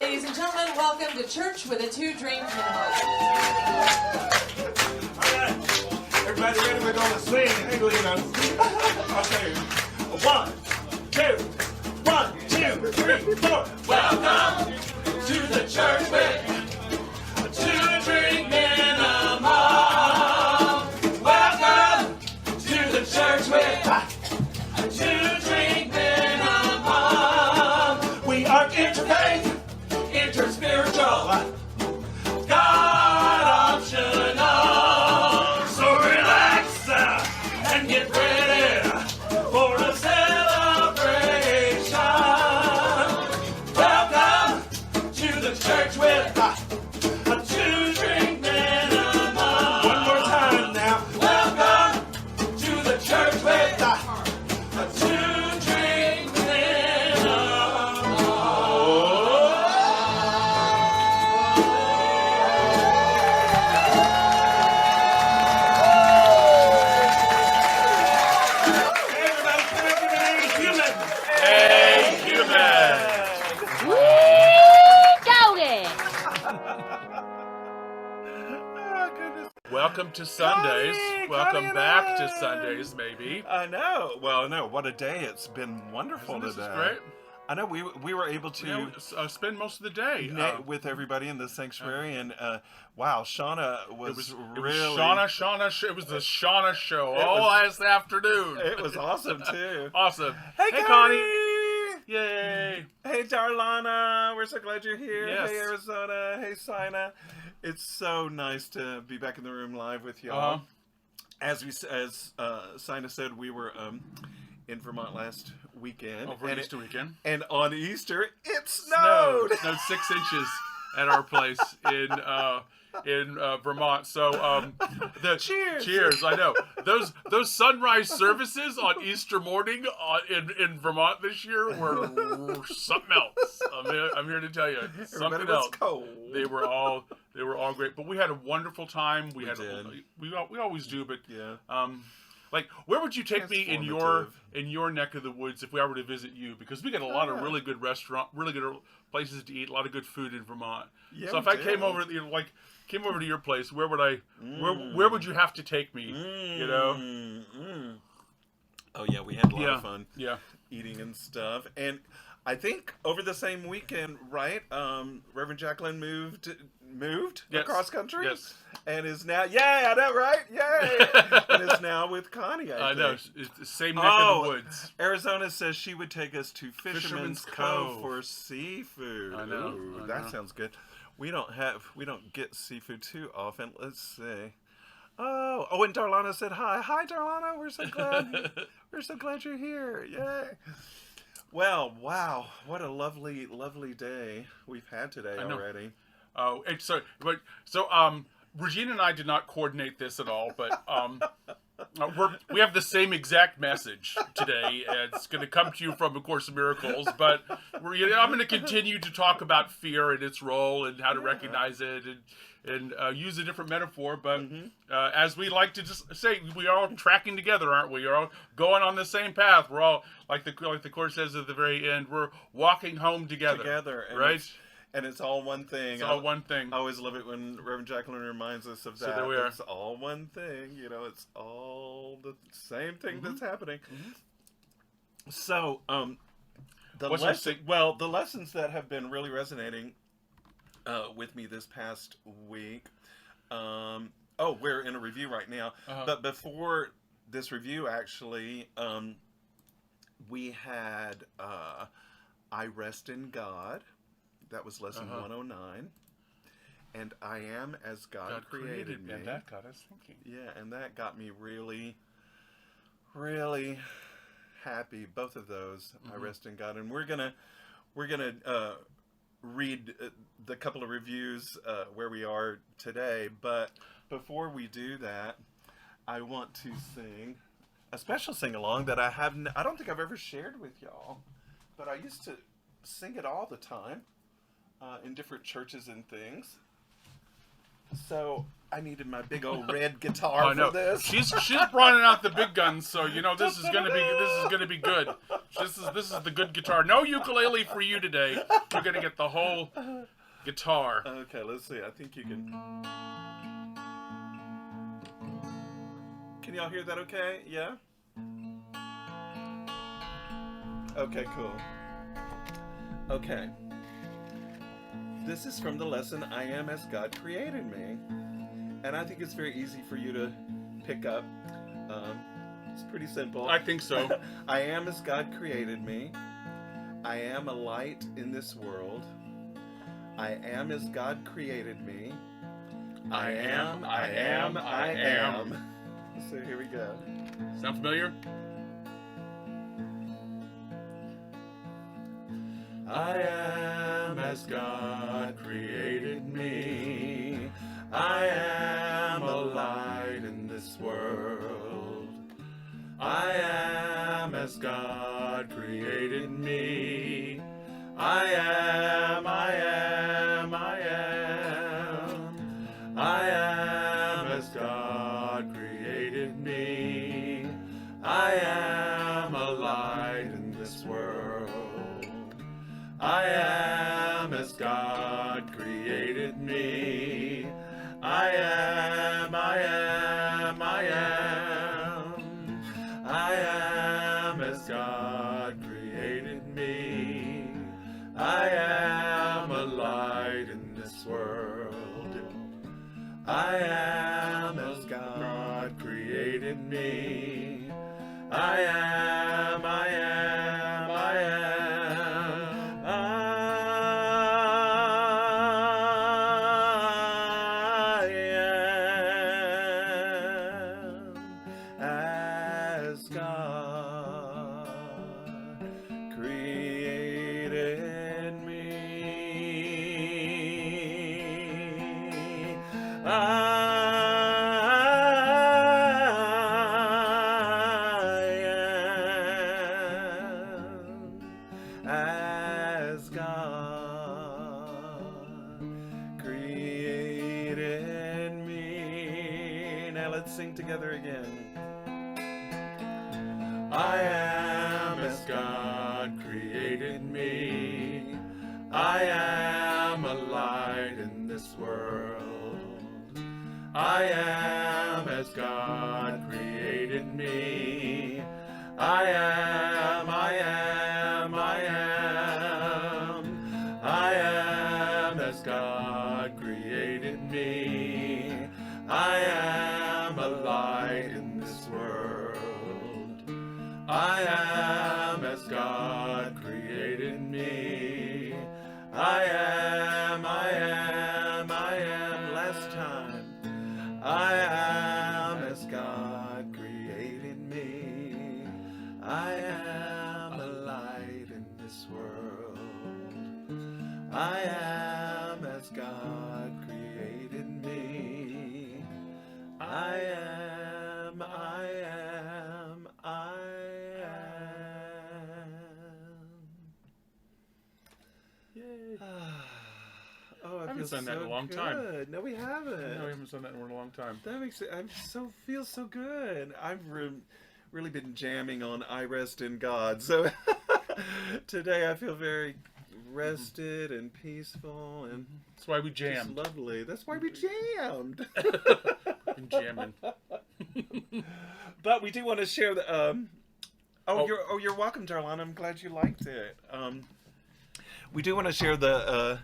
Ladies and gentlemen, welcome to Church with a Two-Drink Minimum. Alright, everybody ready? We're going to sing. Hey, Lena. Okay. 1, 2, 1, 2, 3, 4. Welcome to the church with a two-drink minimum. Welcome to the church with a two-drink minimum. We are Interfaith, Interspiritual, God optional. So relax and get ready for a celebration. Welcome to the church with a two-drink minimum. One more time now. Welcome to the church with a two-drink minimum. Welcome to Sundays. Connie, Welcome Connie back to and I. Sundays, maybe. I know. Well, no, what a day. It's been wonderful This today. is great. I know we were able to Spend most of the day with everybody in the sanctuary, and wow, Shauna was really... It was the Shauna show last afternoon. It was awesome, too. Awesome. Hey, Connie. Yay! Hey, Darlana, we're so glad you're here. Yes. Hey, Arizona. Hey, Sina. It's so nice to be back in the room live with y'all. As Sina said, we were in Vermont last weekend. Over Easter weekend. And on Easter, it snowed. It snowed 6 inches at our place in Vermont. So cheers. I know those sunrise services on Easter morning in Vermont this year were something else. I'm here to tell you something else. Cold. They were all great, but we had a wonderful time. We always do, but yeah. Like, where would you take me in your neck of the woods if we were to visit you? Because we got a lot of really good really good places to eat, a lot of good food in Vermont. Yeah, so if I came over to your place, where would where would you have to take me? You know? Oh yeah, we had a lot of fun. Yeah. Eating and stuff, and I think over the same weekend, right? Reverend Jacqueline moved across country. Yes. And is now, I know, right? Yay! And is now with Connie, I think. know. It's the same neck of the woods. Arizona says she would take us to Fisherman's Cove for seafood. I know. Ooh, that sounds good. We don't get seafood too often. Let's see. Oh, and Darlana said hi. Hi, Darlana. We're so glad you're here. Yay. Well, wow, what a lovely, lovely day we've had today already. Oh, Regina and I did not coordinate this at all, but we have the same exact message today. And it's going to come to you from A Course in Miracles, but I'm going to continue to talk about fear and its role and how to recognize it and use a different metaphor. But as we like to just say, we are all tracking together, aren't we? We're all going on the same path. We're all, like the Course says at the very end, we're walking home together. Right? And it's all one thing. It's all one thing. I always love it when Reverend Jacqueline reminds us of that. So there we are. It's all one thing. It's all the same thing that's happening. So, the lessons that have been really resonating with me this past week. We're in a review right now. But before this review, actually, we had I Rest in God. That was lesson 109. And I am as God created me. And that got us thinking. Yeah, and that got me really, really happy. Both of those, I rest in God. And we're gonna read the couple of reviews where we are today. But before we do that, I want to sing a special sing-along that I don't think I've ever shared with y'all. But I used to sing it all the time in different churches and things. So I needed my big old red guitar for this. She's bringing out the big guns, so this is gonna be good. This is the good guitar. No ukulele for you today. You're gonna get the whole guitar. Okay, let's see. I think you can. Can y'all hear that? Okay, yeah. Okay, cool. Okay. This is from the lesson, I Am As God Created Me. And I think it's very easy for you to pick up. It's pretty simple. I think so. I am as God created me. I am a light in this world. I am as God created me. I am. So here we go. Sound familiar? I am as God created me. I am a light in this world. I am as God created me. I am. I am as God created me. I am a light in this world. I am as God created me. I am. I am as God created me. I am a light in this world. I am as God created me. I am. As God created me. As God created me. Now let's sing together again. I am as God created me. I am a light in this world. I am as God created me. I am. I am as God created me. I am a light in this world. I am as God created me. I am. Last time. I am as God created me. I am a light in this world. I am as God created me. I am. Yay. Oh, I haven't done that in a long time. No, we haven't. No, we haven't done that in a long time. That makes it. Feels so good. I've really been jamming on "I Rest in God," so today I feel very rested and peaceful, and that's why we jammed. Just lovely. That's why we jammed. Been jamming. But we do want to share the. You're welcome, Darlene. I'm glad you liked it. We do want to share the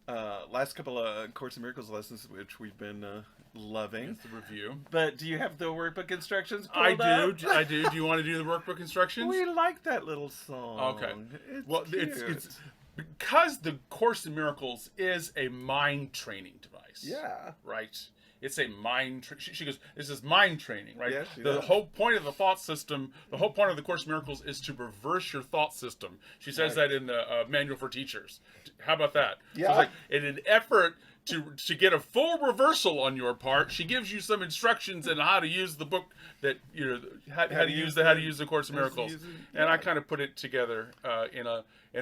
last couple of Course in Miracles lessons, which we've been loving. It's the review. But do you have the workbook instructions pulled I up? do. I do. Do you want to do the workbook instructions? We like that little song. Okay. It's cute. It's because the Course in Miracles is a mind training device. Yeah. Right. It's a mind. She goes. This is mind training, right? Yes, the whole point of the thought system, the whole point of the Course in Miracles, is to reverse your thought system. She says that in the manual for teachers. How about that? Yeah. So it's like in an effort to get a full reversal on your part, she gives you some instructions on how to use the book that how to use the Course in Miracles, and I kind of put it together in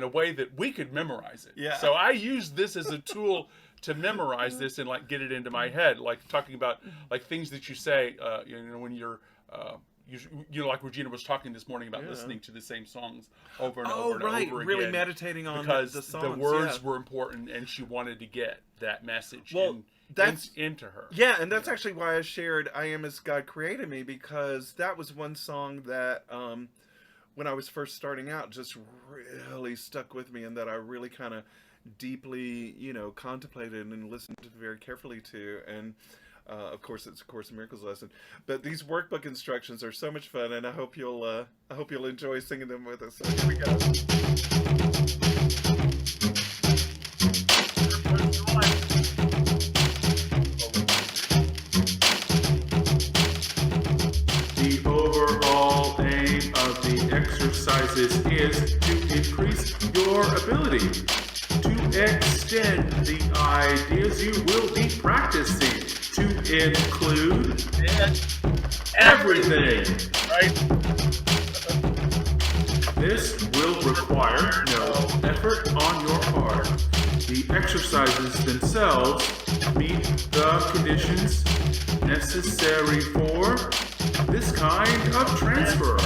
a way that we could memorize it. Yeah. So I use this as a tool to memorize this and like get it into my head, like talking about like things that you say, when you're. Like Regina was talking this morning about listening to the same songs over and over and over again. Really meditating on because the songs. The words were important, and she wanted to get that message into her. Yeah, and that's actually why I shared "I Am as God Created Me," because that was one song that, when I was first starting out, just really stuck with me, and that I really kind of deeply, contemplated and listened very carefully to, and. Of course, it's a Course in Miracles lesson, but these workbook instructions are so much fun, and I hope you'll enjoy singing them with us. So here we go. The overall aim of the exercises is to increase your ability to extend the ideas you will be practicing. To include everything. Right? This will require no effort on your part. The exercises themselves meet the conditions necessary for this kind of transfer.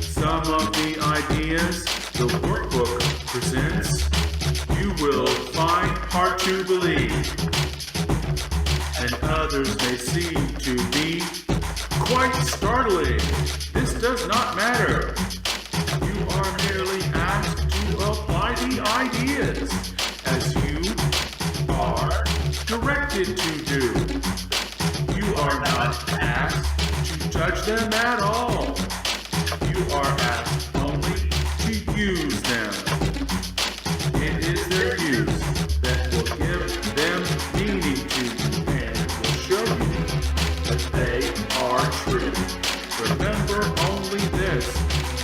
Some of the ideas the workbook presents you will find hard to believe, and others may seem to be quite startling. This does not matter. You are merely asked to apply the ideas as you are directed to do. You are not asked to judge them at all. You are asked only to use them. It is their use that will give them meaning to you and will show you that they are true. Remember only this: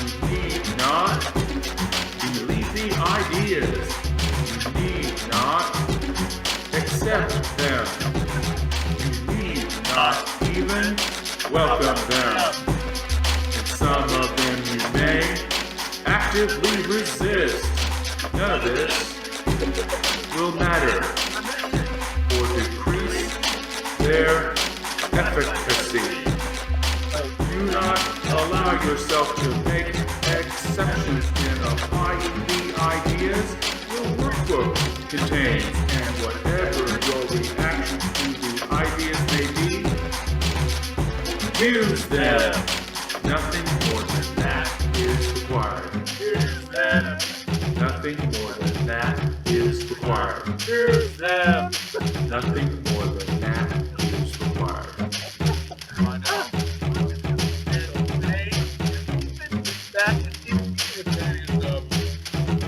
you need not believe the ideas. You need not accept them. You need not even welcome them. And some of them you may actively resist. None of this will matter or decrease their efficacy. Do not allow yourself to make exceptions in applying the ideas your workbook contains, and whatever your reaction to the ideas may be, use them. Nothing more than that is required. Use them. Nothing more than that is required. Use them. Nothing more than that is required.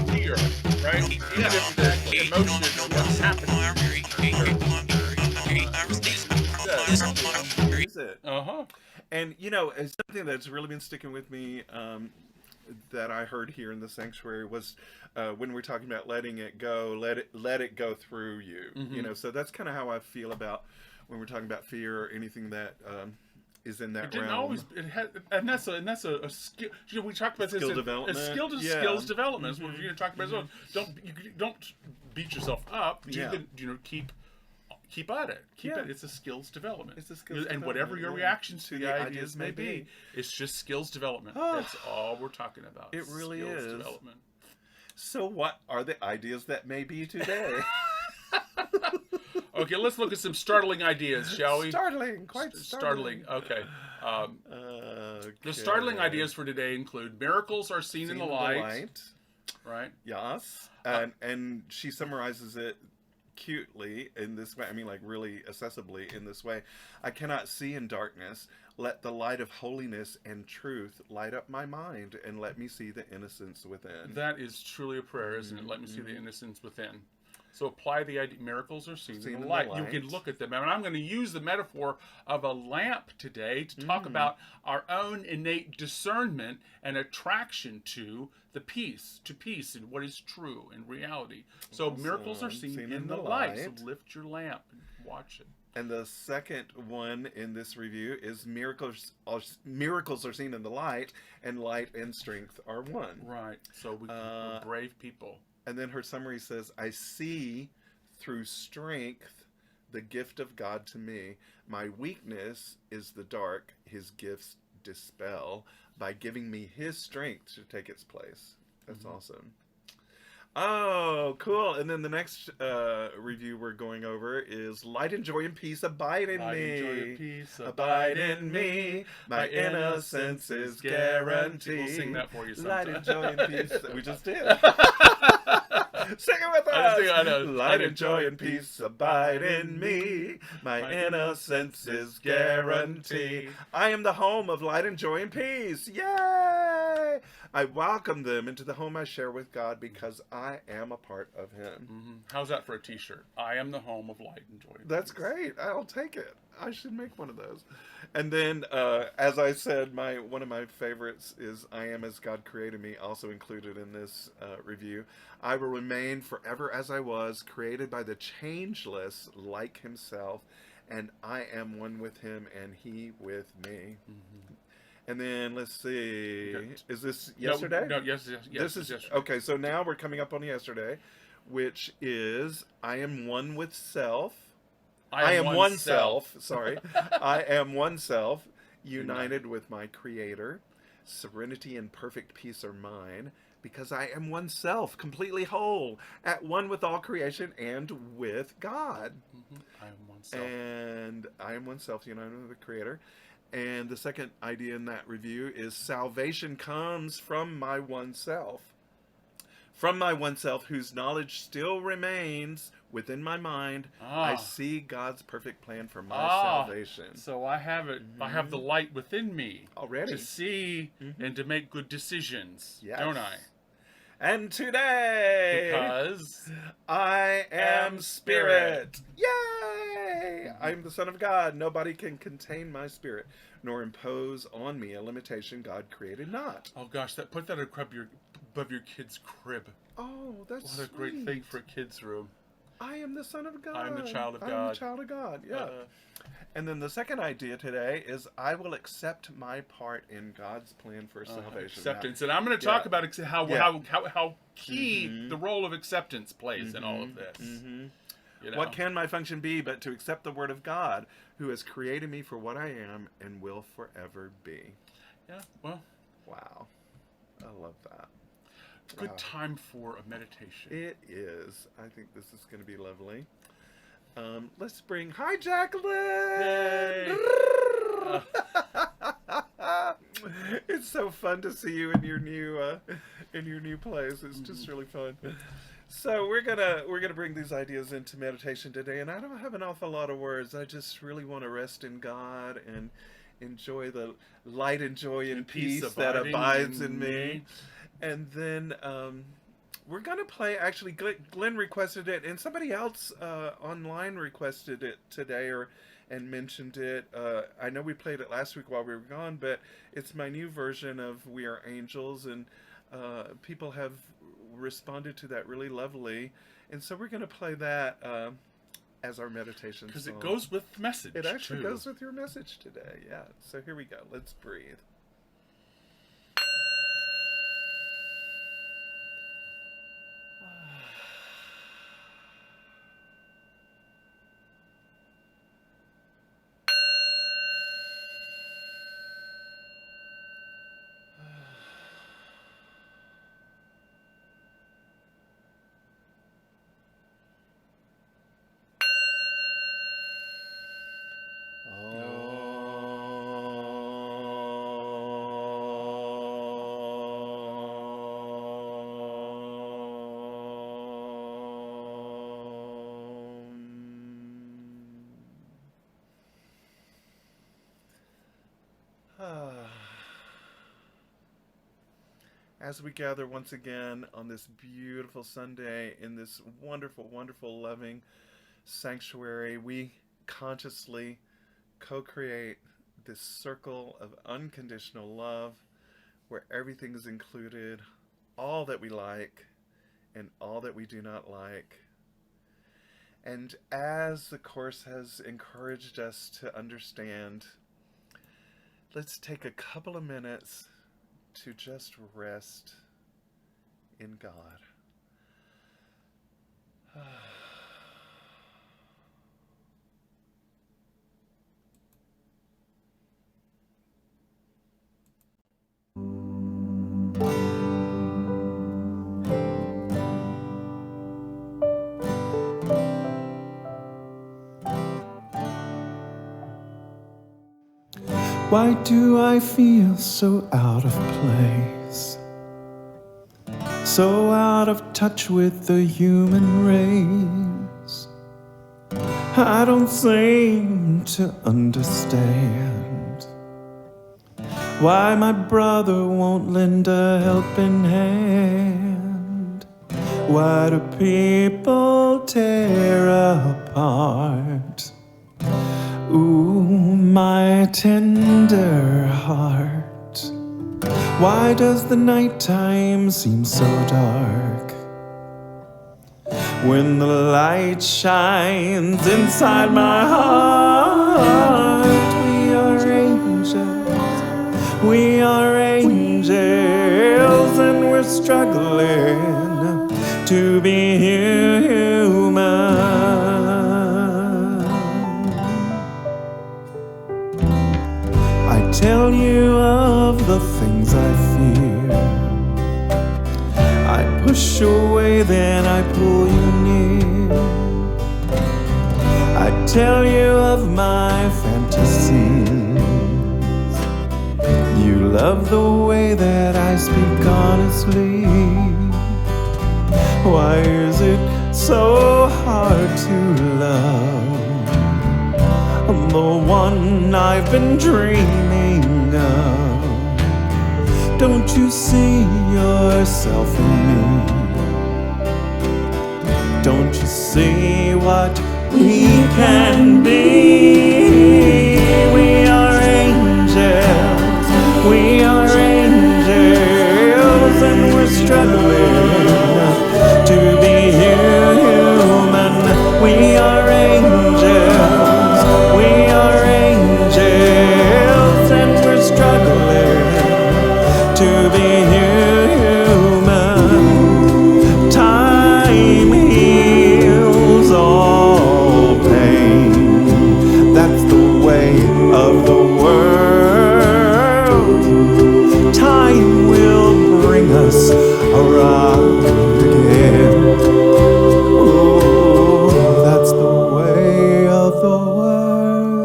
Fear, right? Even if that emotion is what's happening. And it's something that's really been sticking with me, that I heard here in the sanctuary was when we're talking about letting it go, let it go through you. Mm-hmm. So that's kind of how I feel about when we're talking about fear or anything that is in that it didn't realm. always. It had, and that's a skill. We talked about skill this. Development. Skills development. Mm-hmm. What you're talking about. So don't beat yourself up. Keep at it. Keep it. It's a skills development. It's a skills and whatever your reactions to the ideas may be, it's just skills development. That's all we're talking about. It really skills is. Development. So what are the ideas that may be today? Okay, let's look at some startling ideas, shall we? Quite startling. Okay. Okay. The startling ideas for today include miracles are seen in the light. Right? Yes. And she summarizes it cutely in this way. I mean, like really accessibly in this way. I cannot see in darkness. Let the light of holiness and truth light up my mind and let me see the innocence within. That is truly a prayer, isn't it? Let me see the innocence within. So apply the idea. Miracles are seen in the light. You can look at them. And I'm going to use the metaphor of a lamp today to talk about our own innate discernment and attraction to peace and what is true in reality. So miracles are seen in the light. So lift your lamp and watch it. And the second one in this review is miracles are seen in the light, and light and strength are one. Right. So we're brave people. And then her summary says, I see through strength the gift of God to me. My weakness is the dark his gifts dispel by giving me his strength to take its place. That's awesome. Oh, cool. And then the next review we're going over is Light and Joy and Peace Abide in Light Me. and joy and peace Abide in me. My innocence is guaranteed. We'll sing that for you Light sometime. and Joy and Peace. We just did. Sing it with us. I know. Light and joy and peace abide in me. My innocence is guaranteed. I am the home of light and joy and peace. Yay! I welcome them into the home I share with God because I am a part of Him. Mm-hmm. How's that for a T-shirt? I am the home of light and joy. That's great. I'll take it. I should make one of those. And then, as I said, one of my favorites is I am as God created me, also included in this review. I will remain forever as I was, created by the changeless like Himself, and I am one with Him and He with me. Mm-hmm. And then, let's see, is this yesterday? No, yes, This is yesterday. okay, so now we're coming up on yesterday, which is I am one with self. I am one self. Sorry. I am one self, united with my Creator. Serenity and perfect peace are mine, because I am one self, completely whole, at one with all creation and with God. Mm-hmm. I am one self. And I am one self, united with the Creator. And the second idea in that review is salvation comes from my one self. From my one self, whose knowledge still remains within my mind, I see God's perfect plan for my salvation. So I have it. Mm-hmm. I have the light within me Already. to see and to make good decisions, don't I? And today, Because I am spirit. Yay! I am the Son of God. Nobody can contain my spirit, nor impose on me a limitation God created not. Oh gosh, put that above your kid's crib. Oh, that's what a great thing for a kid's room. I am the Son of God. I am the child of God. I am the child of God, yeah. And then the second idea today is I will accept my part in God's plan for salvation. Acceptance. And I'm going to talk about how key the role of acceptance plays in all of this. Mm-hmm. You know? What can my function be but to accept the word of God, who has created me for what I am and will forever be? Yeah, well. Wow. I love that. Good time for a meditation. It is. I think this is going to be lovely. Let's bring... Hi, Jacqueline! It's so fun to see you in your new place. It's just really fun. So we're gonna bring these ideas into meditation today, and I don't have an awful lot of words. I just really want to rest in God and enjoy the light and joy and peace that abides in me. And then we're going to play, actually, Glenn requested it, and somebody else online requested it today and mentioned it. I know we played it last week while we were gone, but it's my new version of We Are Angels, and people have responded to that really lovely. And so we're going to play that as our meditation song. Because it goes with the message, It actually goes with your message today, yeah. So here we go. Let's breathe. As we gather once again on this beautiful Sunday in this wonderful, wonderful, loving sanctuary, we consciously co-create this circle of unconditional love where everything is included, all that we like and all that we do not like. And as the Course has encouraged us to understand, let's take a couple of minutes to just rest in God. Why do I feel so out of place? So out of touch with the human race. I don't seem to understand why my brother won't lend a helping hand. Why do people tear apart? Ooh, my tender heart. Why does the nighttime seem so dark? When the light shines inside my heart. We are angels, we are angels, and we're struggling to be human. I tell you of the things I fear. I push away, then I pull you near. I tell you of my fantasies. You love the way that I speak honestly. Why is it so hard to love the one I've been dreaming of? Don't you see yourself in me? Don't you see what we can be? We are angels, we are angels, and we're struggling to be human. We are angels, we are angels, and we're struggling to be human. Time heals all pain. That's the way of the world. Time will bring us around again. Oh, that's the way of the world.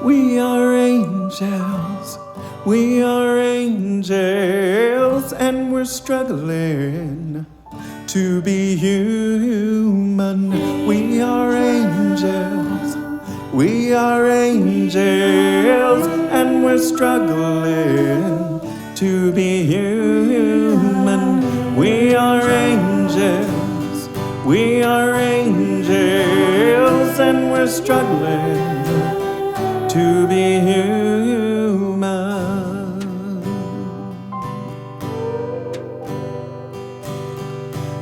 We are angels, we are angels, and we're struggling to be human. We are angels, we are angels, and we're struggling to be human. We are angels, we are angels, and we're struggling to be human.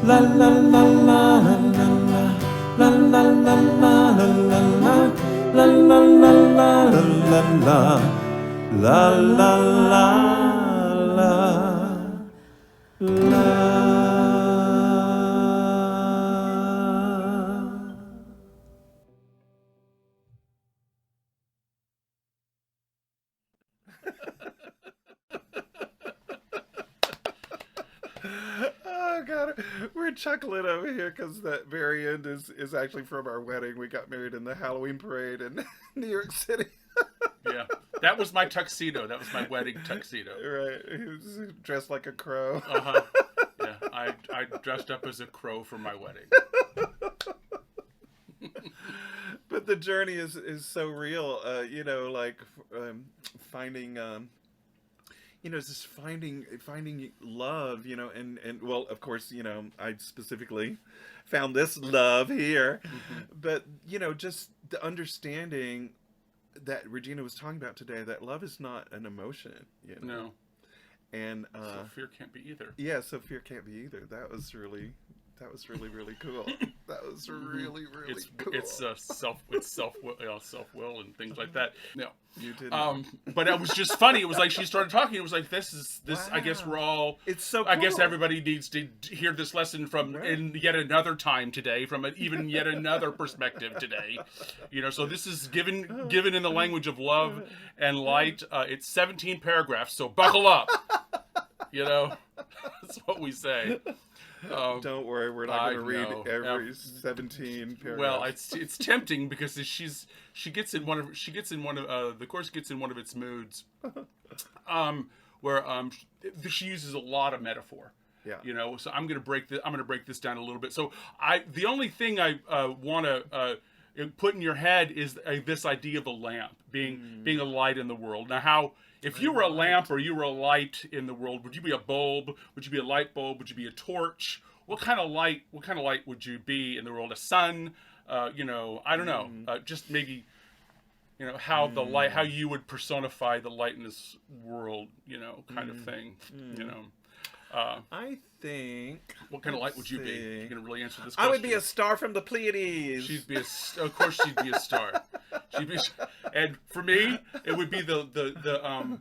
La la la la la la la la la la la la la la la la la la la. Oh God, we're chuckling over here because that very end is actually from our wedding. We got married in the Halloween parade in New York City. Yeah, that was my tuxedo. That was my wedding tuxedo. Right, he was dressed like a crow. Uh-huh. Yeah, I dressed up as a crow for my wedding. But the journey is so real. Like finding. Just finding love, and well, of course, I specifically found this love here, but just the understanding that Regina was talking about today, that love is not an emotion, No. And so fear can't be either. Yeah, so fear can't be either. That was really really cool. That was really cool. It's self will and things like that. No, You did. but it was just funny. It was like she started talking. It was like this. Wow. I guess we're all. It's so cool. I guess everybody needs to hear this lesson from in yet another time today, from even yet another perspective today. So this is given in the language of love and light. It's 17 paragraphs, so buckle up. That's what we say. Don't worry, we're not going to read every 17 paragraphs. Well, it's tempting because she gets in one of the course gets in one of its moods, where she uses a lot of metaphor. Yeah. So I'm going to break this down a little bit. So the only thing I want to put in your head is this idea of a lamp being a light in the world. Now, if you were a lamp or you were a light in the world, would you be a bulb? Would you be a light bulb? Would you be a torch? What kind of light would you be in the world? A sun? I don't know. Just maybe, how the light, how you would personify the light in this world, kind of thing. I think. What kind of light would you be? You're gonna really answer this question. I would be a star from the Pleiades. Of course, she'd be a star. And for me, it would be the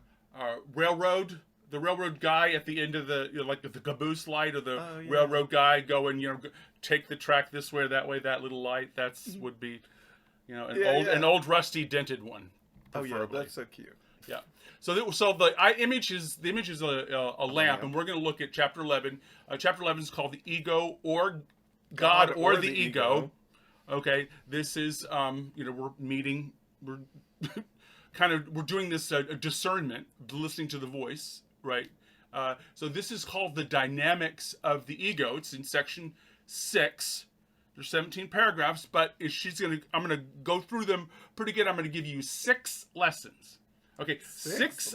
railroad. The railroad guy at the end of the like the caboose light, or the railroad guy going, take the track this way or that way. That little light would be, an old rusty dented one. Preferably. Oh yeah, that's so cute. Yeah. So the image is a lamp, and we're going to look at chapter 11. Chapter 11 is called the ego, or God or the ego. Okay. This is we're doing this discernment, listening to the voice, right? So this is called the dynamics of the ego. It's in section 6. There's 17 paragraphs, but I'm going to go through them pretty good. I'm going to give you 6 lessons. Okay, six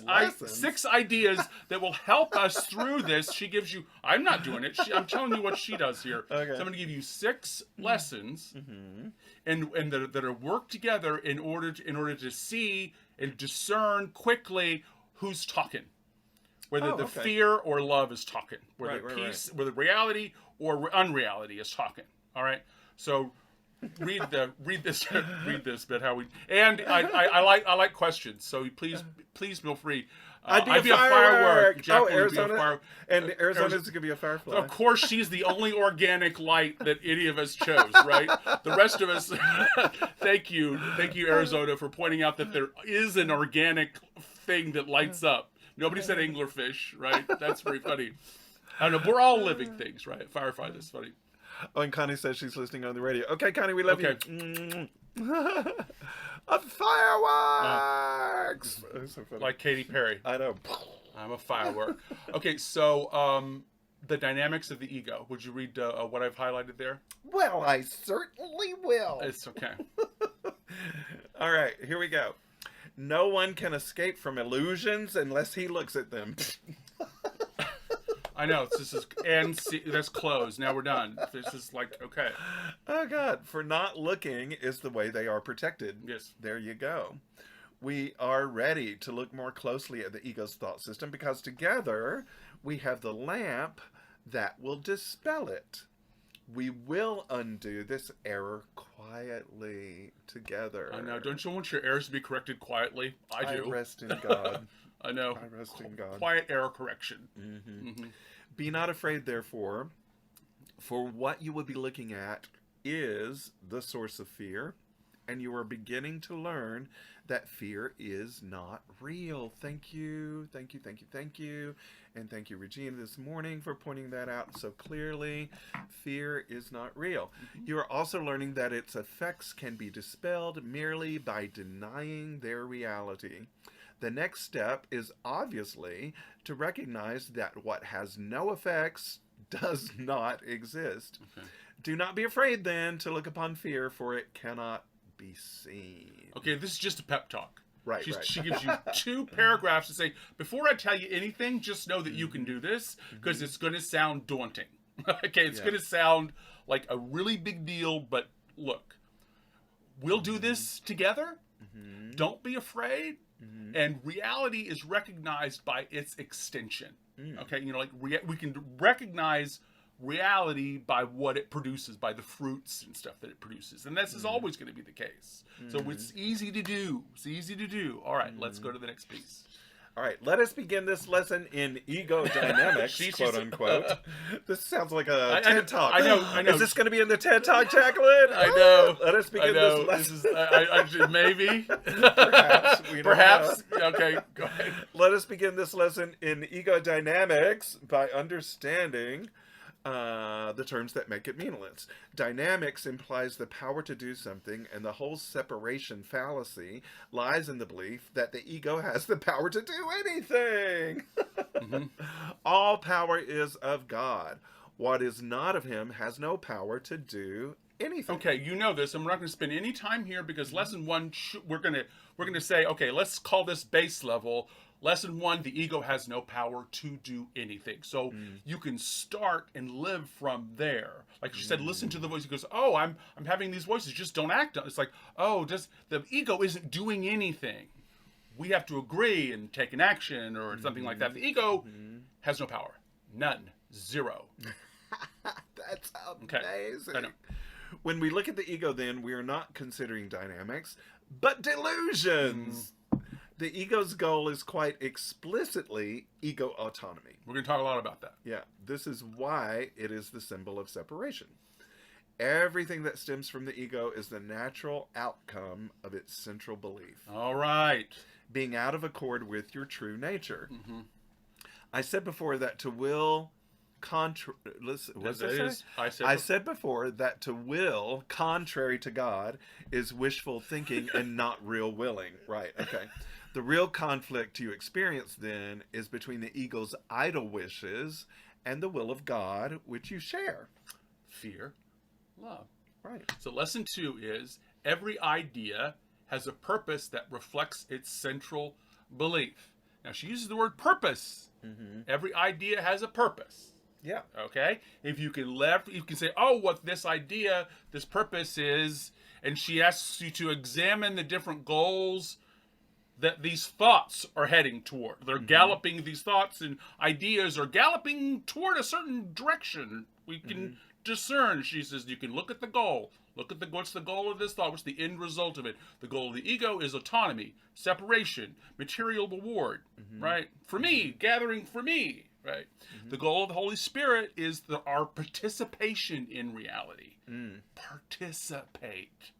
ideas that will help us through this. She gives you. I'm not doing it. I'm telling you what she does here. Okay. So I'm going to give you 6 lessons, and that are worked together in order to see and discern quickly who's talking, whether the fear or love is talking, whether peace, whether reality or unreality is talking. All right, so. read this bit how we I like questions, so please feel free. I'd be a firework. Arizona, and Arizona's gonna be a firefly. Of course, she's the only organic light that any of us chose, right? The rest of us. Thank you, Arizona, for pointing out that there is an organic thing that lights up. Nobody said anglerfish, right? That's very funny. I don't know. We're all living things, right? Firefly, that's funny. Oh, and Connie says she's listening on the radio. Okay, Connie, we love you. A fireworks! So like Katy Perry. I know. I'm a firework. Okay, so the dynamics of the ego. Would you read what I've highlighted there? Well, I certainly will. It's okay. All right, here we go. No one can escape from illusions unless he looks at them. I know. That's closed. Now we're done. This is like, okay. Oh, God. For not looking is the way they are protected. Yes. There you go. We are ready to look more closely at the ego's thought system because together we have the lamp that will dispel it. We will undo this error quietly together. I know. Don't you want your errors to be corrected quietly? I do. I rest in God. I know. I rest in God. Quiet error correction. Be not afraid, therefore, for what you will be looking at is the source of fear, and you are beginning to learn that fear is not real. Thank you. And thank you, Regina, this morning for pointing that out so clearly. Fear is not real. You are also learning that its effects can be dispelled merely by denying their reality. The next step is obviously to recognize that what has no effects does not exist. Okay. Do not be afraid then to look upon fear, for it cannot be seen. Okay, this is just a pep talk. Right. She gives you 2 paragraphs to say, before I tell you anything, just know that you can do this, because it's going to sound daunting. Okay, it's going to sound like a really big deal, but look, we'll do this together. Don't be afraid. And reality is recognized by its extension. Okay, like we can recognize reality by what it produces, by the fruits and stuff that it produces. And this is always going to be the case. So it's easy to do. It's easy to do. All right, let's go to the next piece. All right, let us begin this lesson in ego dynamics, quote unquote. This sounds like a TED Talk. I know. Is this going to be in the TED Talk, Jacqueline? I know. Let us begin this lesson. Maybe. Perhaps. We don't Perhaps. know. Okay, go ahead. Let us begin this lesson in ego dynamics by understanding the terms that make it meaningless. Dynamics implies the power to do something, and the whole separation fallacy lies in the belief that the ego has the power to do anything. All power is of God. What is not of him has no power to do anything. Okay, you know this, and we're not going to spend any time here because lesson 1, we're going to say, okay, let's call this base level. Lesson 1, the ego has no power to do anything. So you can start and live from there. Like she said, listen to the voice. He goes, oh, I'm having these voices. Just don't act on it. It's like, oh, the ego isn't doing anything. We have to agree and take an action or something like that. The ego has no power. None. Zero. That's amazing. Okay. I know. When we look at the ego, then, we are not considering dynamics, but delusions. The ego's goal is quite explicitly ego autonomy. We're going to talk a lot about that. Yeah, this is why it is the symbol of separation. Everything that stems from the ego is the natural outcome of its central belief. All right. Being out of accord with your true nature. I said before that to will I said before that to will contrary to God is wishful thinking and not real willing. Right, okay. The real conflict you experience then is between the ego's idle wishes and the will of God, which you share. Fear, love. Right. So lesson 2 is every idea has a purpose that reflects its central belief. Now she uses the word purpose. Every idea has a purpose. Yeah. Okay? If you can you can say, oh, what this idea, this purpose is, and she asks you to examine the different goals that these thoughts are heading toward. They're galloping, these thoughts and ideas are galloping toward a certain direction. We can discern. She says, you can look at the goal. Look at what's the goal of this thought? What's the end result of it? The goal of the ego is autonomy, separation, material reward, right? For me, gathering for me, right? The goal of the Holy Spirit is our participation in reality. Participate.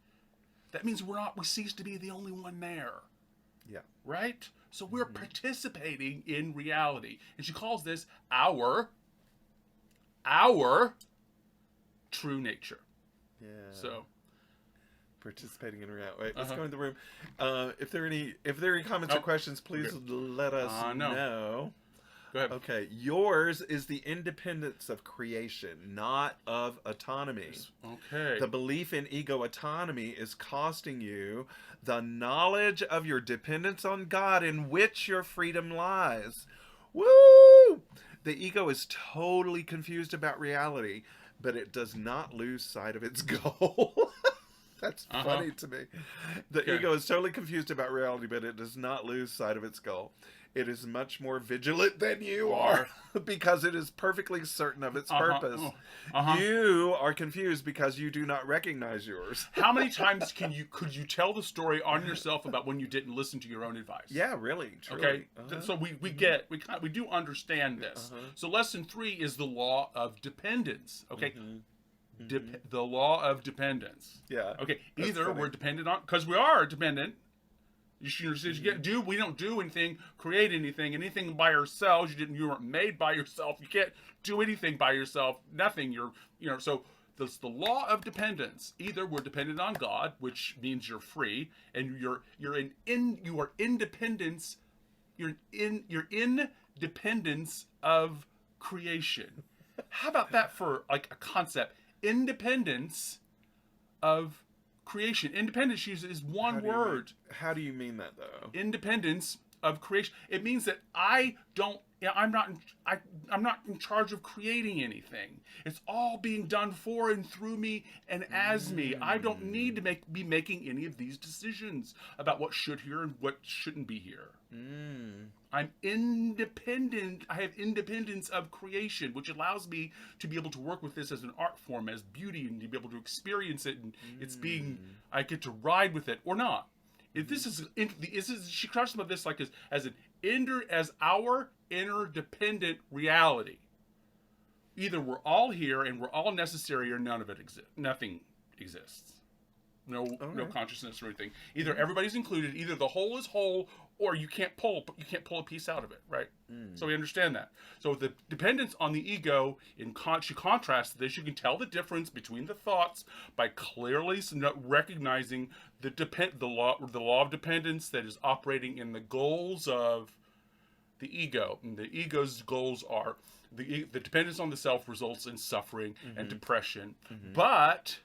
That means we cease to be the only one there. Yeah. Right? So we're participating in reality. And she calls this our true nature. Yeah. So participating in reality. Wait, let's go in the room. If there are any comments or questions, please let us know. Go ahead. Okay, yours is the independence of creation, not of autonomy. Okay. The belief in ego autonomy is costing you the knowledge of your dependence on God, in which your freedom lies. Woo! The ego is totally confused about reality, but it does not lose sight of its goal. That's funny to me. The ego is totally confused about reality, but it does not lose sight of its goal. It is much more vigilant than you are because it is perfectly certain of its purpose. You are confused because you do not recognize yours. How many times could you tell the story on yourself about when you didn't listen to your own advice? Yeah, really, truly. Okay, so we do understand this. So lesson 3 is the law of dependence. Okay, the law of dependence. Yeah. Okay, either we're dependent on, because we are dependent. We don't do anything, create anything by ourselves. You weren't made by yourself. You can't do anything by yourself. Nothing. So that's the law of dependence. Either we're dependent on God, which means you're free, and you are independence. You're in dependence of creation. How about that for like a concept? Independence of creation. Independence is one word. How do you mean that, though? Independence of creation. It means that I don't I'm not in charge of creating anything. It's all being done for and through me and as me. I don't need to be making any of these decisions about what should here and what shouldn't be here. I'm independent. I have independence of creation, which allows me to be able to work with this as an art form, as beauty, and to be able to experience it. And I get to ride with it or not. If this is she talks about this like as our interdependent reality. Either we're all here and we're all necessary, or none of it exists. Nothing exists. No consciousness or anything. Either everybody's included. Either the whole is whole, or you can't pull a piece out of it. Right. So we understand that. So the dependence on the ego, she contrasts this. You can tell the difference between the thoughts by clearly recognizing the law of dependence that is operating in the goals of the ego. And the ego's goals are the dependence on the self results in suffering and depression. But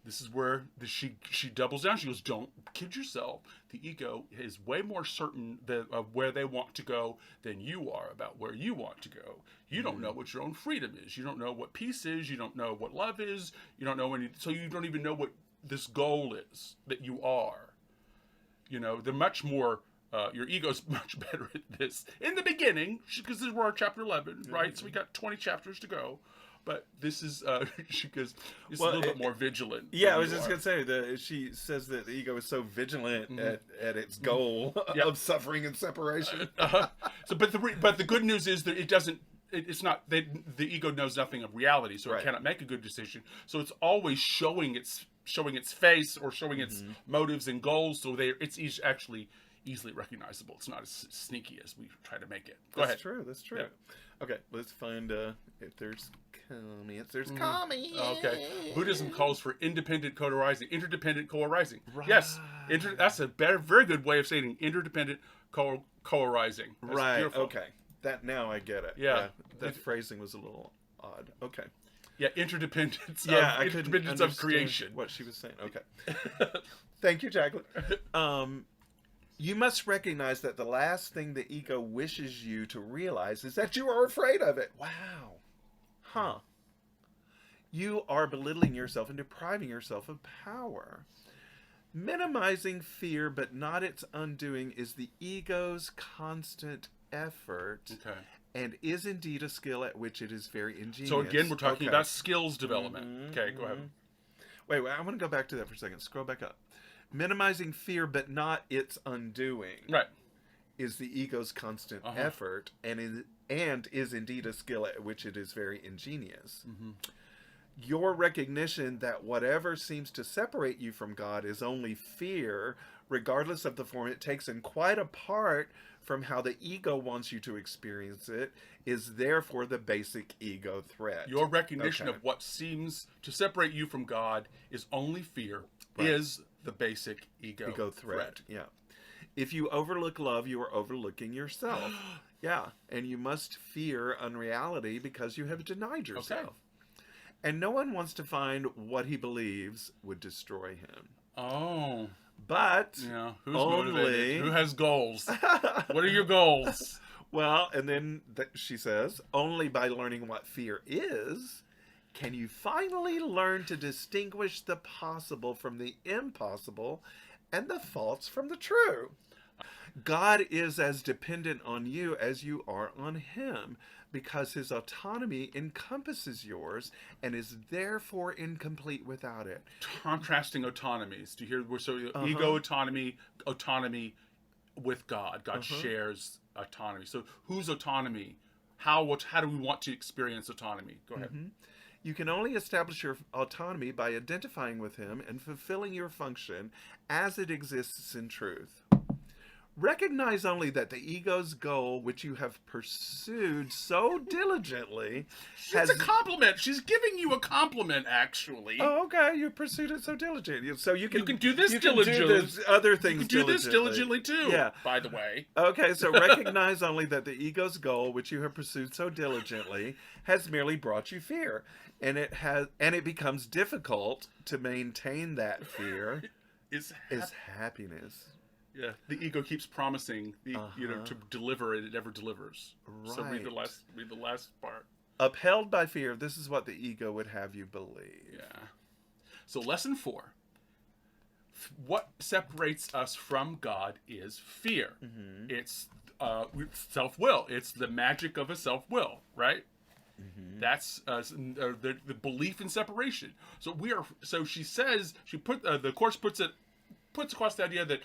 this is where she doubles down. She goes, don't kid yourself. The ego is way more certain of where they want to go than you are about where you want to go. You don't know what your own freedom is. You don't know what peace is. You don't know what love is. You don't know so you don't even know what this goal is that you are. They're much more... your ego's much better at this in the beginning, because this is our chapter 11, right? So we got 20 chapters to go. But this is, because it's a little bit more vigilant. Yeah, I was just going to say, she says that the ego is so vigilant at its goal of suffering and separation. But the good news is that the ego knows nothing of reality, so it cannot make a good decision. So it's always showing its face or showing its motives and goals, so it's actually easily recognizable. It's not as sneaky as we try to make it. Go ahead. That's true. Yeah. Okay, let's find if there's comments. There's comments. Okay. Buddhism calls for independent co-arising, interdependent co-arising. Right. Yes, that's a very good way of saying interdependent co-arising. Right. Beautiful. Okay. That now I get it. Yeah. That phrasing was a little odd. Okay. Yeah, interdependence. Yeah, I interdependence of creation. What she was saying. Okay. Thank you, Jacqueline. You must recognize that the last thing the ego wishes you to realize is that you are afraid of it. Wow. Huh. You are belittling yourself and depriving yourself of power. Minimizing fear, but not its undoing, is the ego's constant effort. Okay. And is indeed a skill at which it is very ingenious. So again, we're talking about skills development. Okay, go ahead. Wait, I want to go back to that for a second. Scroll back up. Minimizing fear, but not its undoing. Right. Is the ego's constant effort, and is indeed a skill at which it is very ingenious. Your recognition that whatever seems to separate you from God is only fear, regardless of the form it takes, and quite apart from how the ego wants you to experience it, is therefore the basic ego threat. Your recognition of what seems to separate you from God is only fear, is the basic ego threat. Yeah. If you overlook love, you are overlooking yourself. Yeah. And you must fear unreality because you have denied yourself. Okay. And no one wants to find what he believes would destroy him. Oh. But who's motivated? Who has goals? What are your goals? Well, and then she says, only by learning what fear is can you finally learn to distinguish the possible from the impossible and the false from the true. God is as dependent on you as you are on him, because his autonomy encompasses yours and is therefore incomplete without it. Contrasting autonomies. Do you hear? So ego autonomy with God. God shares autonomy. So whose autonomy? How do we want to experience autonomy? Go ahead. You can only establish your autonomy by identifying with him and fulfilling your function as it exists in truth. Recognize only that the ego's goal, which you have pursued so diligently, It's a compliment. She's giving you a compliment, actually. Oh, okay. You pursued it so diligently. So you can do this diligently. Do other things you can do this diligently, too, by the way. Okay, so recognize only that the ego's goal, which you have pursued so diligently, has merely brought you fear. And it becomes difficult to maintain that fear is happiness. Yeah, the ego keeps promising to deliver, and it never delivers. So read the last part. Upheld by fear, this is what the ego would have you believe. Yeah. So lesson 4. What separates us from God is fear. Mm-hmm. It's self-will. It's the magic of a self-will, right? Mm-hmm. That's the belief in separation. So she says the Course puts across the idea that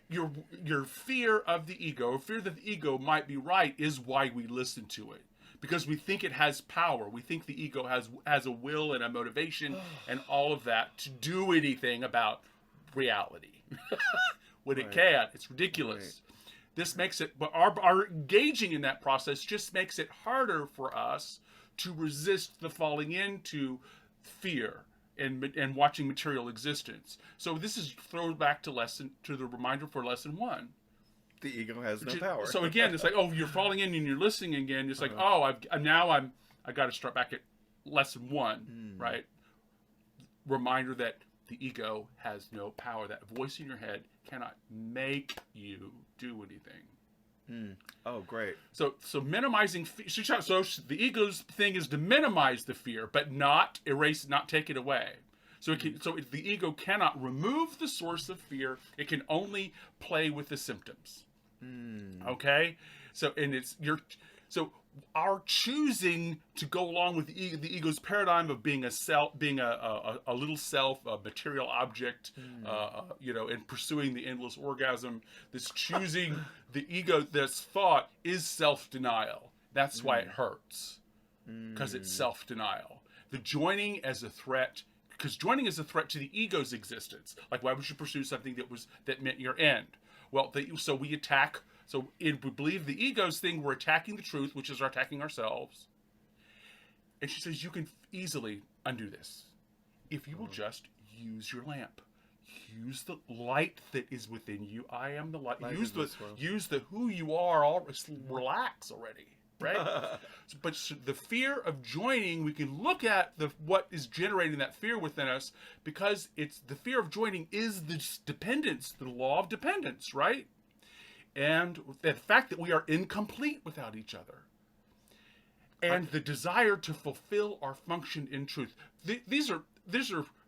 your fear of the ego, fear that the ego might be right, is why we listen to it. Because we think it has power. We think the ego has a will and a motivation and all of that to do anything about reality. When it can't. It's ridiculous. Right. This makes it, but our engaging in that process just makes it harder for us to resist the falling into fear and watching material existence. So this is thrown back to the reminder for lesson 1. The ego has no power. So again, it's like, oh, you're falling in and you're listening again. It's like, oh, I got to start back at lesson 1, right? Reminder that the ego has no power. That voice in your head cannot make you do anything. Oh, great. So minimizing. So the ego's thing is to minimize the fear, but not erase, not take it away. So if the ego cannot remove the source of fear, it can only play with the symptoms. Okay, so our choosing to go along with the ego's paradigm of being a self, being a little self, a material object, and pursuing the endless orgasm. This choosing the ego, this thought is self-denial. That's why it hurts, because it's self-denial. The joining as a threat. Because joining is a threat to the ego's existence. Like, why would you pursue something that meant your end? Well, so we attack. So we believe the ego's thing, we're attacking the truth, which is attacking ourselves. And she says, you can easily undo this if you will just use your lamp. Use the light that is within you. I am the light. Use the who you are. Relax already. Right? But the fear of joining, we can look at what is generating that fear within us, because it's the fear of joining is the dependence, the law of dependence, right? And the fact that we are incomplete without each other. And the desire to fulfill our function in truth. These are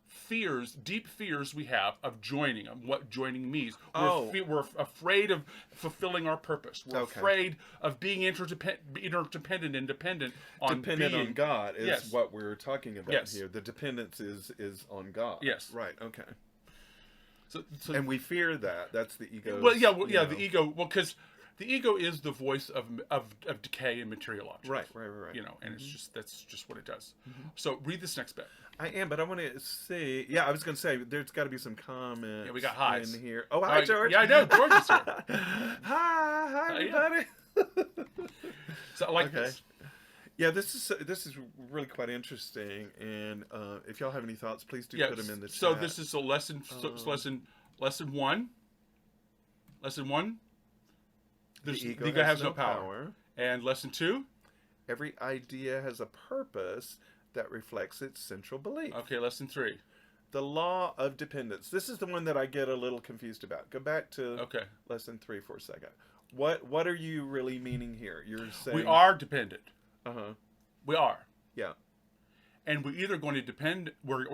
fears, deep fears we have of joining, of what joining means. We're afraid of fulfilling our purpose. We're afraid of being interdependent and dependent on God is what we're talking about here. The dependence is on God. Yes. Right, okay. So and we fear that. That's the ego. The ego. Well, because the ego is the voice of decay and material objects. Right. And that's just what it does. Mm-hmm. So read this next bit. I am, but I want to see. Yeah, I was going to say there's got to be some comments. Yeah, we got highs in here. Oh, hi, George. Yeah, I know George is here. Hi, everybody. So I like this. Yeah, this is really quite interesting, and if y'all have any thoughts, please do put them in the chat. So this is a lesson. Lesson 1. Lesson 1. The ego has no power. And lesson 2. Every idea has a purpose that reflects its central belief. Okay, lesson 3. The law of dependence. This is the one that I get a little confused about. Go back to lesson 3 for a second. What are you really meaning here? You're saying we are dependent. We are. Yeah. And we're either going to depend. We're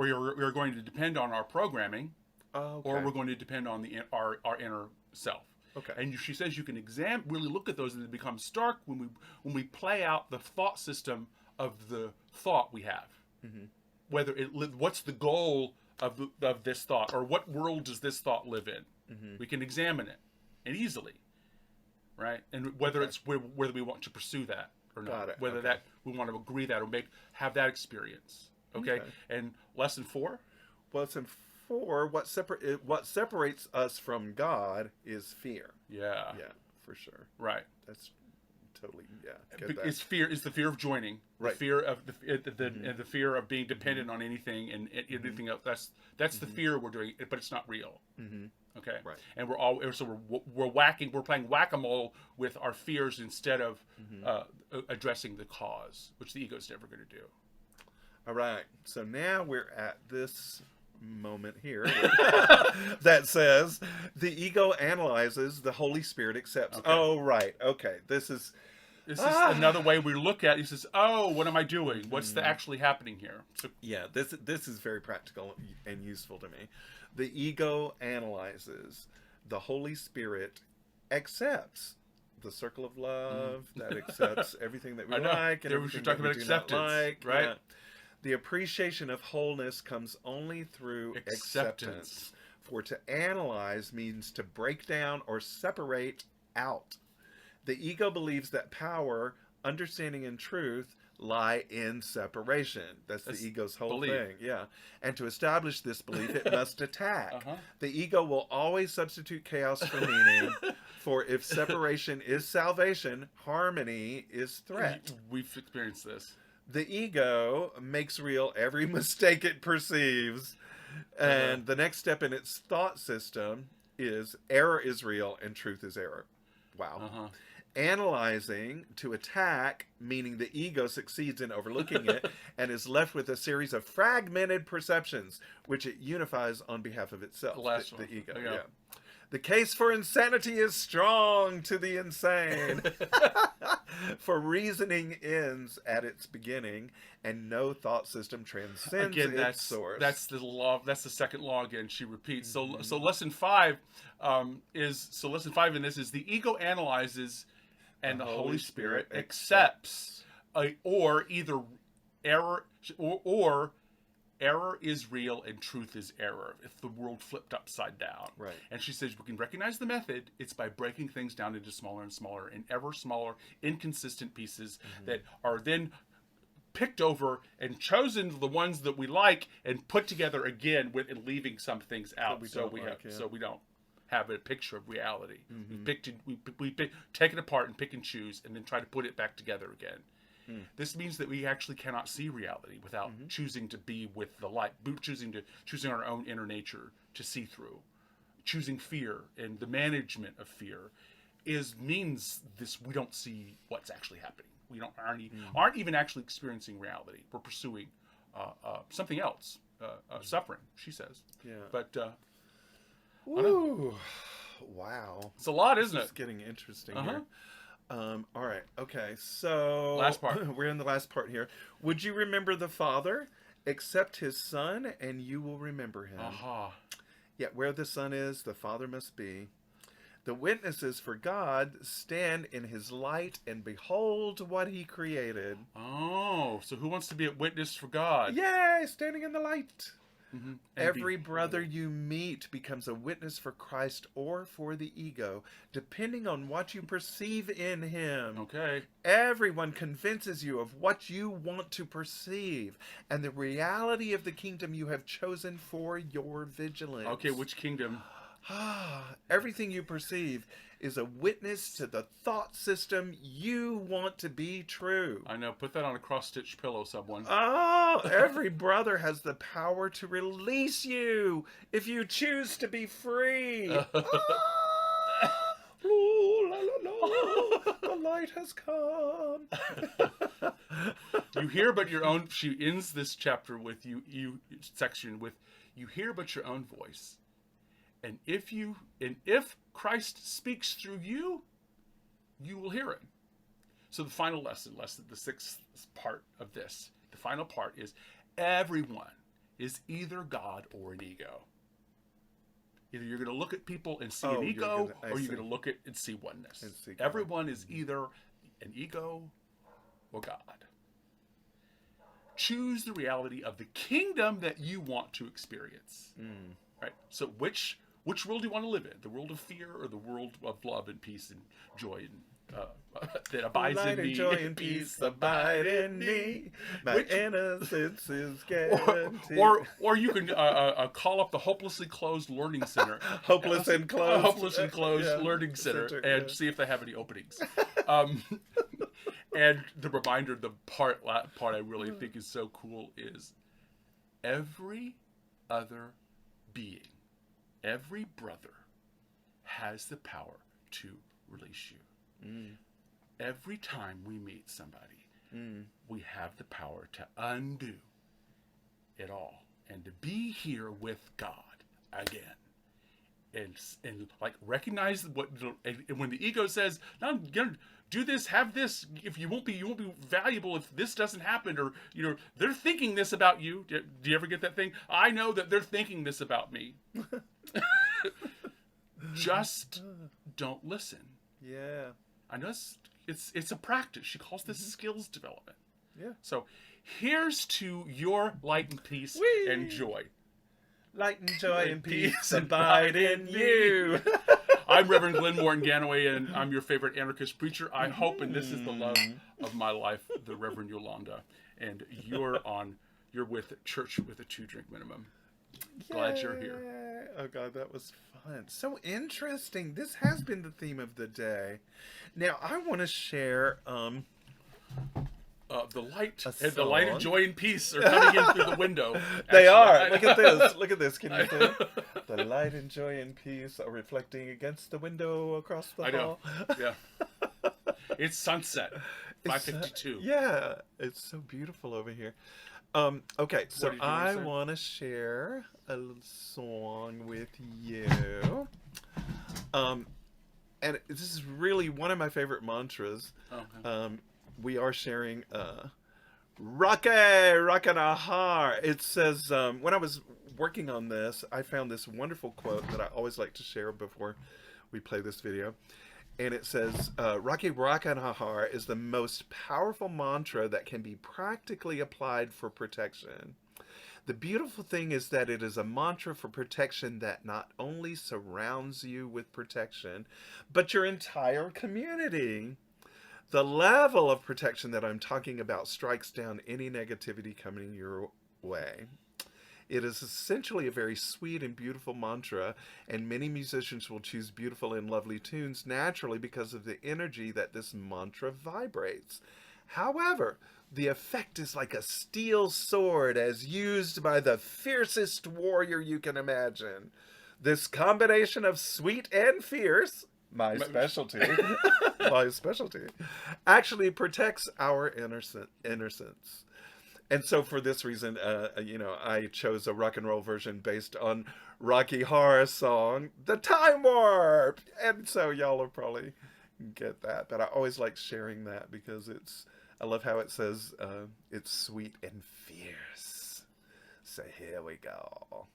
going to depend on our programming, or we're going to depend on our inner self. Okay. And she says you can really look at those, and it becomes stark when we play out the thought system of the thought we have. Mm-hmm. What's the goal of this thought, or what world does this thought live in? Mm-hmm. We can examine it, and easily, right? And whether it's whether we want to pursue that or not, whether that we want to agree that or have that experience. Okay. And lesson 4. Lesson 4. What separates us from God is fear. Yeah. Yeah, for sure. Right. That's totally It's fear. It's the fear of joining. Right. The fear of and the fear of being dependent on anything and anything else. That's the fear we're doing, but it's not real. Mm-hmm. Okay. Right. And we're playing whack-a-mole with our fears instead of addressing the cause, which the ego is never going to do. All right. So now we're at this moment here that says the ego analyzes, the Holy Spirit accepts. Okay. Oh, right. Okay. This is another way we look at it. He says, oh, what am I doing? What's actually happening here? So, yeah, this is very practical and useful to me. The ego analyzes, the Holy Spirit accepts. The circle of love that accepts everything that we like and everything talking that about we do not acceptance, like, right? Yeah. The appreciation of wholeness comes only through acceptance. For to analyze means to break down or separate out. The ego believes that power, understanding, and truth lie in separation. That's the ego's whole thing. Yeah. And to establish this belief, it must attack. The ego will always substitute chaos for meaning. For if separation is salvation, harmony is threat. We've experienced this. The ego makes real every mistake it perceives. And the next step in its thought system is error is real and truth is error. Wow. Analyzing to attack, meaning the ego succeeds in overlooking it and is left with a series of fragmented perceptions, which it unifies on behalf of itself. The ego. Yeah. The case for insanity is strong to the insane. For reasoning ends at its beginning, and no thought system transcends its source. That's the law. That's the second law again. She repeats. So lesson 5 lesson 5 in this is the ego analyzes, and the Holy Spirit accepts, or either error or error is real and truth is error, if the world flipped upside down. Right. And she says we can recognize the method. It's by breaking things down into smaller and smaller and ever smaller, inconsistent pieces that are then picked over and chosen the ones that we like and put together again with and leaving some things out. So we don't have a picture of reality. We take it apart and pick and choose and then try to put it back together again. This means that we actually cannot see reality without choosing to be with the light, choosing our own inner nature to see through. Choosing fear and the management of fear means this: we don't see what's actually happening. We aren't even actually experiencing reality. We're pursuing something else, suffering. She says. Yeah. But ooh, wow, it's a lot, isn't it? It's getting interesting here. All right. Okay. So last part. We're in the last part here. Would you remember the Father? Accept his Son, and you will remember him. Yet where the Son is, the Father must be. The witnesses for God stand in his light and behold what he created. Oh, so who wants to be a witness for God? Yay, standing in the light. Every brother you meet becomes a witness for Christ or for the ego, depending on what you perceive in him. Okay. Everyone convinces you of what you want to perceive and the reality of the kingdom you have chosen for your vigilance. Okay, which kingdom? Everything you perceive is a witness to the thought system you want to be true. I know. Put that on a cross-stitch pillow, someone. Oh, every brother has the power to release you if you choose to be free. The light has come. You hear but your own. She ends this chapter with you section with, you hear but your own voice. And if Christ speaks through you, you will hear it. So the final lesson, the sixth part of this, the final part is everyone is either God or an ego. Either you're going to look at people and see an ego, or you're going to look at and see oneness. Everyone is either an ego or God. Choose the reality of the kingdom that you want to experience. Right? So which world do you want to live in? The world of fear or the world of love and peace and joy and that abides Light in me? and joy and peace abide in me. My innocence is guaranteed. Or you can call up the Hopelessly Closed Learning Center. Hopelessly Closed Learning Center and see if they have any openings. And the reminder, the part I really think is so cool is every other being, every brother has the power to release you. Every time we meet somebody, we have the power to undo it all and to be here with God again. And like recognize what, and when the ego says, "No, I'm gonna do this, have this. If you won't be valuable if this doesn't happen," or they're thinking this about you. Do you ever get that thing? I know that they're thinking this about me. Just don't listen. Yeah. I know it's a practice. She calls this skills development. Yeah. So here's to your light and peace Whee! and joy. Light and joy and peace abide in you. I'm Reverend Glenn Morton Ganaway, and I'm your favorite anarchist preacher. I hope, and this is the love of my life, the Reverend Yolanda. And you're with Church with a 2-drink minimum. Glad you're here. Oh God, that was fun. So interesting. This has been the theme of the day. Now I want to share the light and joy and peace are coming in through the window. They are. Look at this. Look at this. Can you see? The light and joy and peace are reflecting against the window across the hall. Yeah. It's sunset. 5:52. Yeah. It's so beautiful over here. Okay, so I want to share a little song with you. And this is really one of my favorite mantras. Okay. We are sharing Rakanahar. It says, when I was working on this, I found this wonderful quote that I always like to share before we play this video. And it says, Rakanahar is the most powerful mantra that can be practically applied for protection. The beautiful thing is that it is a mantra for protection that not only surrounds you with protection, but your entire community. The level of protection that I'm talking about strikes down any negativity coming your way. It is essentially a very sweet and beautiful mantra, and many musicians will choose beautiful and lovely tunes naturally because of the energy that this mantra vibrates. However, the effect is like a steel sword as used by the fiercest warrior you can imagine. This combination of sweet and fierce, my specialty, actually protects our innocence. And so for this reason, I chose a rock and roll version based on Rocky Horror's song, The Time Warp. And so y'all will probably get that. But I always like sharing that because I love how it says it's sweet and fierce. So here we go.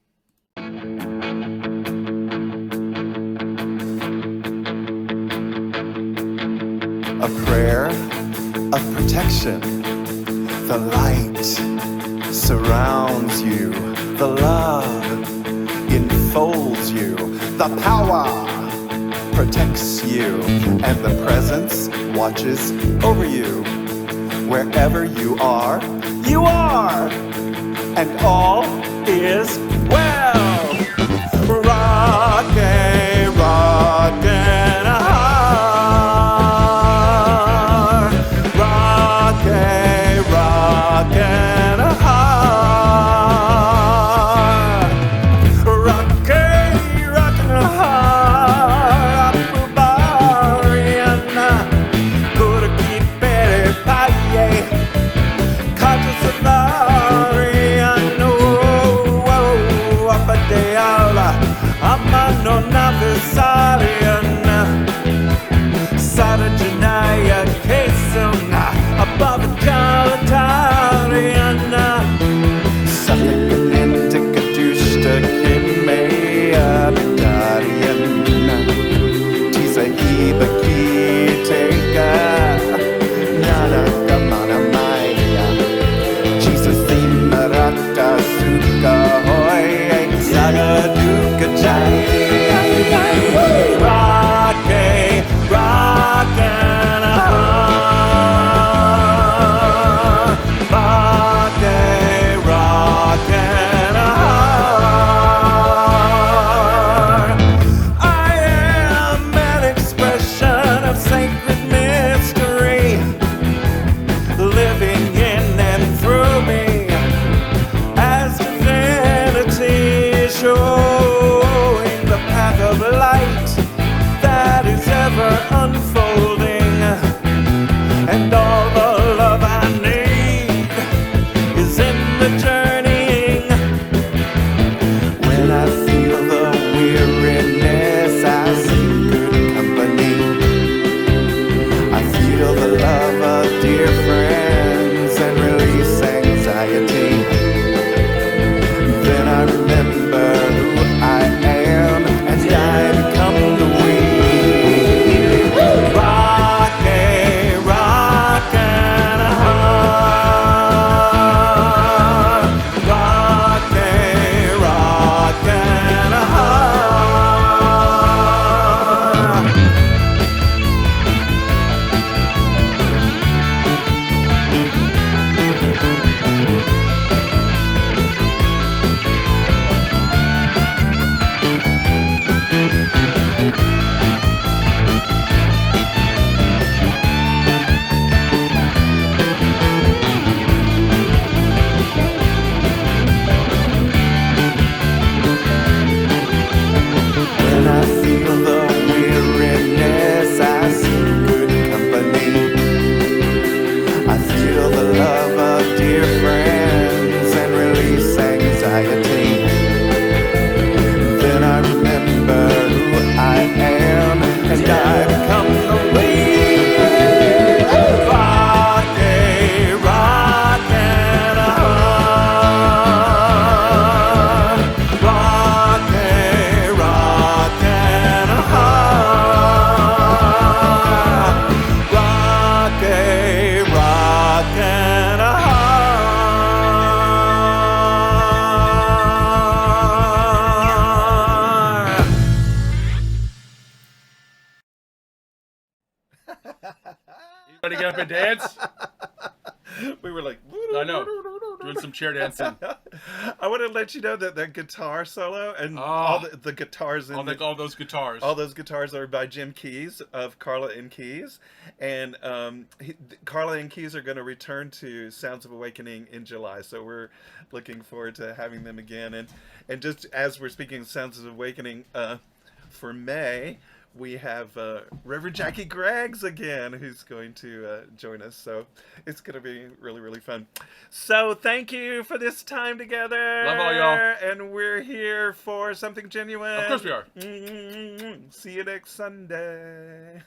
A prayer of protection. The light surrounds you. The love enfolds you. The power protects you. And the presence watches over you. Wherever you are, and all is well. Rockin', rockin' hard. Rockin', rockin' hard. Rockin', rockin' hard. Barbarian, could keep it high. Conscious of Larian, oh, up a day, I'm Anybody get up and dance? We were like, I know. Doing some chair dancing. I want to let you know that that guitar solo and all the guitars in All those guitars. all those guitars are by Jim Keys of Carla and Keys, and Carla and Keys are going to return to Sounds of Awakening in July, so we're looking forward to having them again. And just as we're speaking of Sounds of Awakening, for May, we have Reverend Jackie Greggs again, who's going to join us. So it's going to be really, really fun. So thank you for this time together. Love all y'all. And we're here for something genuine. Of course we are. See you next Sunday.